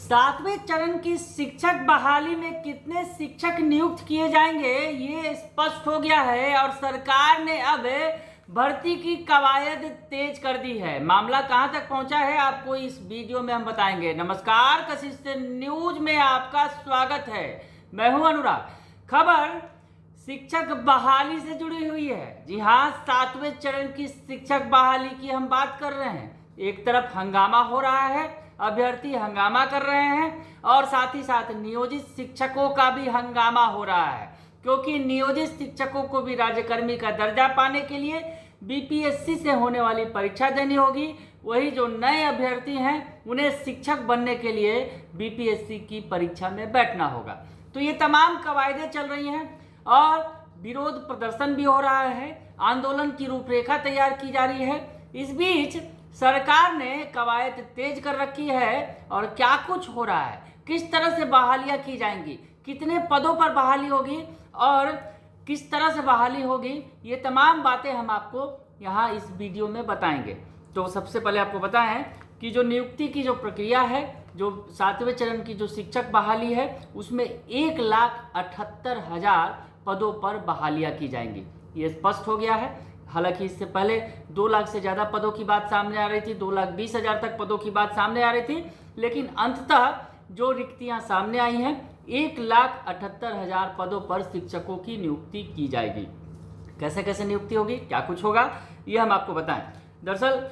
सातवें चरण की शिक्षक बहाली में कितने शिक्षक नियुक्त किए जाएंगे ये स्पष्ट हो गया है और सरकार ने अब भर्ती की कवायद तेज कर दी है। मामला कहां तक पहुंचा है आपको इस वीडियो में हम बताएंगे। नमस्कार, कशिश न्यूज में आपका स्वागत है। मैं हूं अनुराग। खबर शिक्षक बहाली से जुड़ी हुई है। जी हाँ, सातवें चरण की शिक्षक बहाली की हम बात कर रहे हैं। एक तरफ हंगामा हो रहा है, अभ्यर्थी हंगामा कर रहे हैं और साथ ही साथ नियोजित शिक्षकों का भी हंगामा हो रहा है, क्योंकि नियोजित शिक्षकों को भी राज्यकर्मी का दर्जा पाने के लिए बीपीएससी से होने वाली परीक्षा देनी होगी। वही जो नए अभ्यर्थी हैं उन्हें शिक्षक बनने के लिए बीपीएससी की परीक्षा में बैठना होगा। तो ये तमाम कवायदें चल रही हैं और विरोध प्रदर्शन भी हो रहा है, आंदोलन की रूपरेखा तैयार की जा रही है। इस बीच सरकार ने कवायद तेज कर रखी है और क्या कुछ हो रहा है, किस तरह से बहालियां की जाएंगी, कितने पदों पर बहाली होगी और किस तरह से बहाली होगी, ये तमाम बातें हम आपको यहाँ इस वीडियो में बताएंगे। तो सबसे पहले आपको बताएं कि जो नियुक्ति की जो प्रक्रिया है, जो सातवें चरण की जो शिक्षक बहाली है, उसमें 1,78,000 पदों पर बहालियां की जाएंगी, ये स्पष्ट हो गया है। हालांकि इससे पहले 2 लाख से ज़्यादा पदों की बात सामने आ रही थी, 2,20,000 तक पदों की बात सामने आ रही थी, लेकिन अंततः जो रिक्तियां सामने आई हैं 1,78,000 पदों पर शिक्षकों की नियुक्ति की जाएगी। कैसे कैसे नियुक्ति होगी, क्या कुछ होगा, ये हम आपको बताएं। दरअसल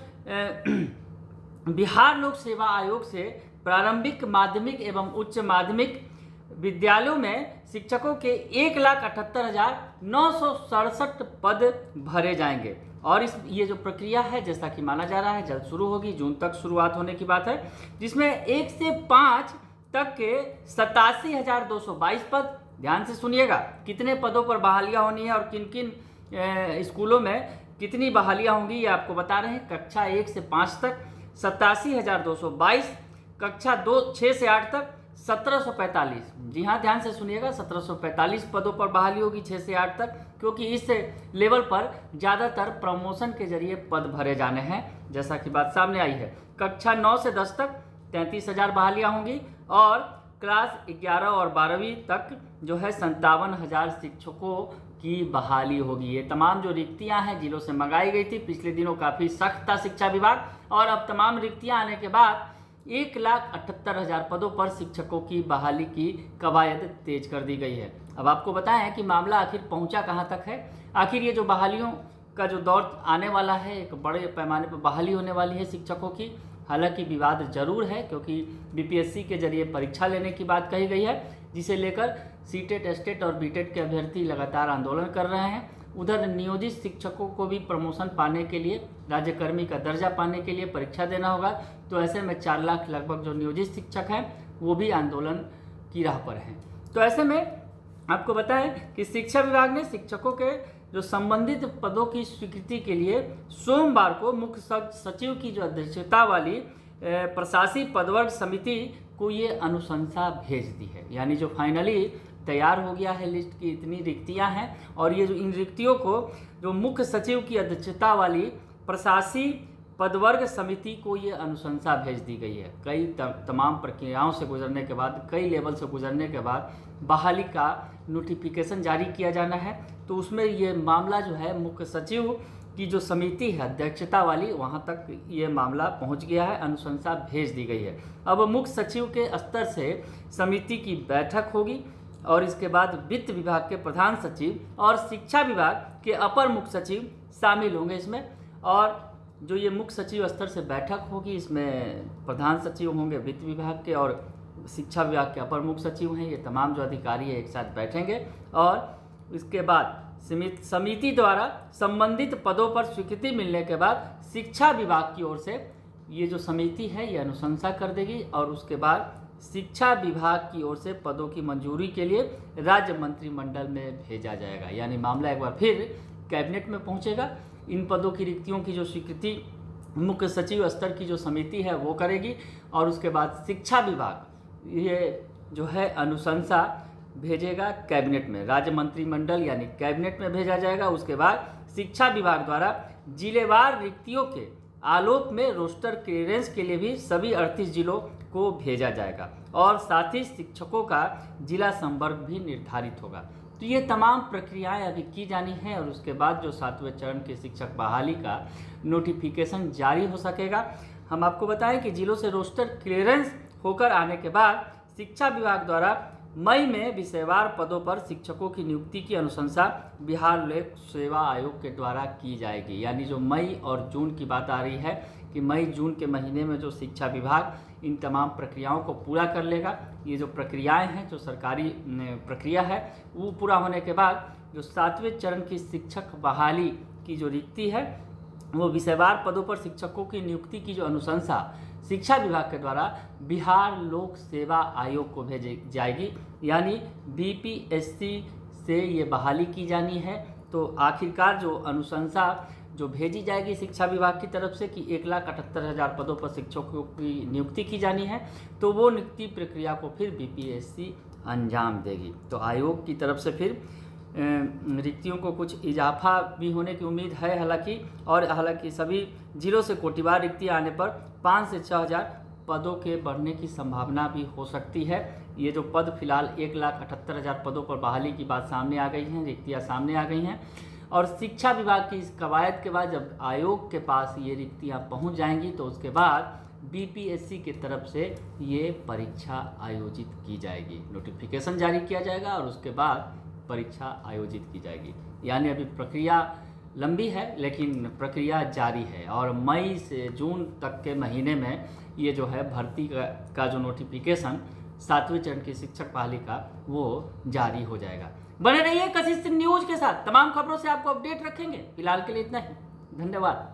बिहार लोक सेवा आयोग से प्रारंभिक माध्यमिक एवं उच्च माध्यमिक विद्यालयों में शिक्षकों के 1,78,967 पद भरे जाएंगे और ये जो प्रक्रिया है, जैसा कि माना जा रहा है, जल्द शुरू होगी। जून तक शुरुआत होने की बात है, जिसमें 1 से 5 तक के 87,222 पद। ध्यान से सुनिएगा, कितने पदों पर बहालियां होनी है और किन किन स्कूलों में कितनी बहालियां होंगी ये आपको बता रहे हैं। कक्षा 1 से 5 तक 87,222, कक्षा 6 से 8 तक 1,745। जी हाँ, ध्यान से सुनिएगा, 1,745 पदों पर बहाली होगी 6 से 8 तक, क्योंकि इस लेवल पर ज़्यादातर प्रमोशन के जरिए पद भरे जाने हैं, जैसा कि बात सामने आई है। कक्षा 9 से 10 तक 33,000 बहालियाँ होंगी और क्लास 11 और 12वीं तक जो है 57,000 शिक्षकों की बहाली होगी। ये तमाम जो रिक्तियां हैं जिलों से मंगाई गई थी, पिछले दिनों काफ़ी सख्त था शिक्षा विभाग, और अब तमाम रिक्तियां आने के बाद 1,78,000 पदों पर शिक्षकों की बहाली की कवायद तेज कर दी गई है। अब आपको बताएं कि मामला आखिर पहुंचा कहां तक है। आखिर ये जो बहालियों का जो दौर आने वाला है, एक बड़े पैमाने पर बहाली होने वाली है शिक्षकों की। हालांकि विवाद जरूर है, क्योंकि बीपीएससी के जरिए परीक्षा लेने की बात कही गई है, जिसे लेकर सीटेट, एस्टेट और बीटेट के अभ्यर्थी लगातार आंदोलन कर रहे हैं। उधर नियोजित शिक्षकों को भी प्रमोशन पाने के लिए, राज्यकर्मी का दर्जा पाने के लिए परीक्षा देना होगा। तो ऐसे में 4 लाख लगभग जो नियोजित शिक्षक हैं वो भी आंदोलन की राह पर हैं। तो ऐसे में आपको बताएं कि शिक्षा विभाग ने शिक्षकों के जो संबंधित पदों की स्वीकृति के लिए सोमवार को मुख्य सचिव की जो अध्यक्षता वाली प्रशासनिक पदवर्ग समिति को ये अनुशंसा भेज दी है। यानी जो फाइनली तैयार हो गया है लिस्ट की, इतनी रिक्तियां हैं और ये जो इन रिक्तियों को जो मुख्य सचिव की अध्यक्षता वाली प्रशासनिक पदवर्ग समिति को ये अनुशंसा भेज दी गई है। कई तमाम प्रक्रियाओं से गुजरने के बाद, कई लेवल से गुजरने के बाद बहाली का नोटिफिकेशन जारी किया जाना है। तो उसमें ये मामला जो है मुख्य सचिव की जो समिति है अध्यक्षता वाली, वहाँ तक ये मामला पहुँच गया है, अनुशंसा भेज दी गई है। अब मुख्य सचिव के स्तर से समिति की बैठक होगी और इसके बाद वित्त विभाग के प्रधान सचिव और शिक्षा विभाग के अपर मुख्य सचिव शामिल होंगे इसमें। और जो ये मुख्य सचिव स्तर से बैठक होगी, इसमें प्रधान सचिव होंगे वित्त विभाग के और शिक्षा विभाग के अपर मुख्य सचिव हैं। ये तमाम जो अधिकारी है एक साथ बैठेंगे और इसके बाद समिति द्वारा संबंधित पदों पर स्वीकृति मिलने के बाद शिक्षा विभाग की ओर से ये जो समिति है ये अनुशंसा कर देगी और उसके बाद शिक्षा विभाग की ओर से पदों की मंजूरी के लिए राज्य मंत्रिमंडल में भेजा जाएगा। यानी मामला एक बार फिर कैबिनेट में पहुंचेगा। इन पदों की रिक्तियों की जो स्वीकृति मुख्य सचिव स्तर की जो समिति है वो करेगी और उसके बाद शिक्षा विभाग ये जो है अनुशंसा भेजेगा कैबिनेट में, राज्य मंत्रिमंडल यानी कैबिनेट में भेजा जाएगा। उसके बाद शिक्षा विभाग द्वारा जिलेवार रिक्तियों के आलोक में रोस्टर क्लियरेंस के लिए भी सभी 38 जिलों को भेजा जाएगा और साथ ही शिक्षकों का जिला संवर्ग भी निर्धारित होगा। तो ये तमाम प्रक्रियाएं अभी की जानी है और उसके बाद जो 7वें चरण के शिक्षक बहाली का नोटिफिकेशन जारी हो सकेगा। हम आपको बताएं कि जिलों से रोस्टर क्लियरेंस होकर आने के बाद शिक्षा विभाग द्वारा मई में विषयवार पदों पर शिक्षकों की नियुक्ति की अनुशंसा बिहार लोक सेवा आयोग के द्वारा की जाएगी। यानी जो मई और जून की बात आ रही है कि मई जून के महीने में जो शिक्षा विभाग इन तमाम प्रक्रियाओं को पूरा कर लेगा। ये जो प्रक्रियाएं हैं, जो सरकारी प्रक्रिया है, वो पूरा होने के बाद जो 7वें चरण की शिक्षक बहाली की जो रिक्ति है, वो विषयवार पदों पर शिक्षकों की नियुक्ति की जो अनुशंसा शिक्षा विभाग के द्वारा बिहार लोक सेवा आयोग को भेजी जाएगी। यानी बीपीएससी से ये बहाली की जानी है। तो आखिरकार जो अनुशंसा जो भेजी जाएगी शिक्षा विभाग की तरफ से कि 1,78,000 पदों पर शिक्षकों की नियुक्ति की जानी है, तो वो नियुक्ति प्रक्रिया को फिर बीपीएससी अंजाम देगी। तो आयोग की तरफ से फिर रिक्तियों को कुछ इजाफा भी होने की उम्मीद है हालांकि सभी जिलों से कोटिवार रिक्तियाँ आने पर 5 से 6,000 पदों के बढ़ने की संभावना भी हो सकती है। ये जो पद फिलहाल 1,78,000 पदों पर बहाली की बात सामने आ गई हैं, रिक्तियाँ सामने आ गई हैं और शिक्षा विभाग की इस कवायद के बाद जब आयोग के पास ये रिक्तियाँ पहुँच जाएंगी तो उसके बाद बीपीएससी की तरफ से ये परीक्षा आयोजित की जाएगी, नोटिफिकेशन जारी किया जाएगा और उसके बाद परीक्षा आयोजित की जाएगी। यानी अभी प्रक्रिया लंबी है लेकिन प्रक्रिया जारी है और मई से जून तक के महीने में ये जो है भर्ती का जो नोटिफिकेशन 7वें चरण की शिक्षक बहाली का वो जारी हो जाएगा। बने रहिए कशिश न्यूज के साथ, तमाम खबरों से आपको अपडेट रखेंगे। फिलहाल के लिए इतना ही, धन्यवाद।